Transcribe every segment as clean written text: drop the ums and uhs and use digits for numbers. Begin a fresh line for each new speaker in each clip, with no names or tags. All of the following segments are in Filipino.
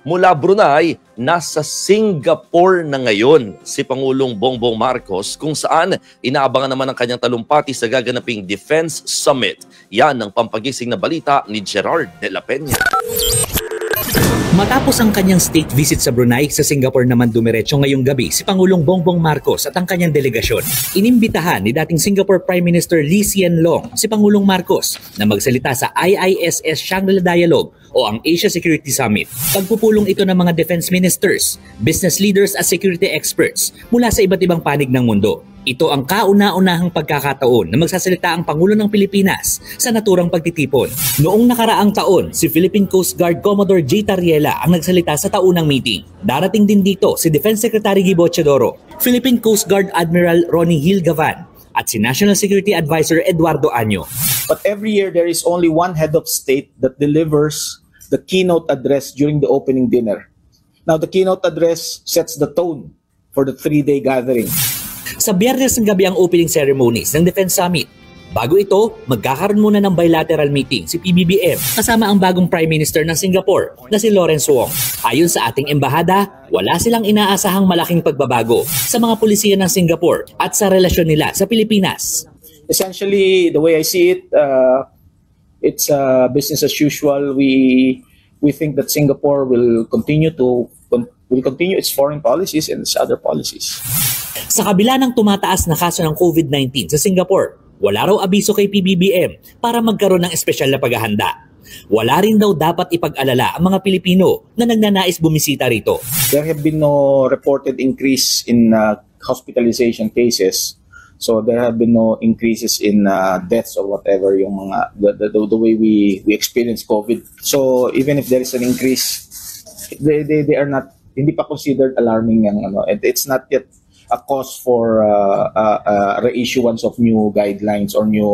mula Brunei, nasa Singapore na ngayon si Pangulong Bongbong Marcos kung saan inaabangan naman ang kanyang talumpati sa gaganaping Defense Summit. Yan ang pampagising na balita ni Gerard de la Peña.
Matapos ang kanyang state visit sa Brunei, sa Singapore naman dumiretso ngayong gabi si Pangulong Bongbong Marcos at ang kanyang delegasyon. Inimbitahan ni dating Singapore Prime Minister Lee Hsien Loong si Pangulong Marcos na magsalita sa IISS Shangri-La Dialogue o ang Asia Security Summit. Pagpupulong ito ng mga defense ministers, business leaders at security experts mula sa iba't ibang panig ng mundo. Ito ang kauna-unahang pagkakataon na magsasalita ang Pangulo ng Pilipinas sa naturang pagtitipon. Noong nakaraang taon, si Philippine Coast Guard Commodore J. Tariela ang nagsalita sa taunang meeting. Darating din dito si Defense Secretary Gibo Teodoro, Philippine Coast Guard Admiral Ronnie Hill Gavan at si National Security Advisor Eduardo Año.
But every year there is only one head of state that delivers the keynote address during the opening dinner. Now the keynote address sets the tone for the 3-day gathering.
Sa Biyernes ng gabi ang opening ceremonies ng Defense Summit. Bago ito, magkakaroon muna ng bilateral meeting si PBBM kasama ang bagong Prime Minister ng Singapore na si Lawrence Wong. Ayon sa ating embahada, wala silang inaasahang malaking pagbabago sa mga pulisiya ng Singapore at sa relasyon nila sa Pilipinas.
Essentially, the way I see it, it's business as usual. We think that Singapore will continue its foreign policies and its other policies.
Sa kabila ng tumataas na kaso ng COVID-19 sa Singapore, wala raw abiso kay PBBM para magkaroon ng espesyal na paghahanda. Wala rin daw dapat ipag-alala ang mga Pilipino na nagnanais bumisita rito.
There have been no reported increase in hospitalization cases. So there have been no increases in deaths or whatever yung mga the way we experience COVID. So even if there is an increase, they are not, hindi pa considered alarming yung it's not yet a cause for reissuance of new guidelines or new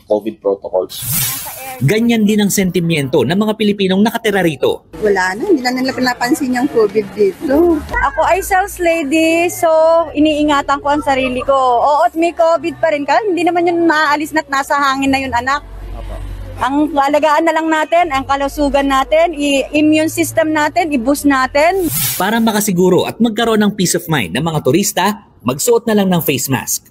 COVID protocols.
Ganyan din ang sentimiento ng mga Pilipinong nakatira rito.
Wala na, hindi na nila pinapansin yung COVID dito. Ako ay sales lady, so iniingatan ko ang sarili ko. Oo, may COVID pa rin ka, hindi naman yun maaalis na't nasa hangin na yun, anak. Ang alagaan na lang natin, ang kalusugan natin, immune system natin, i-boost natin.
Para makasiguro at magkaroon ng peace of mind ng mga turista, magsuot na lang ng face mask.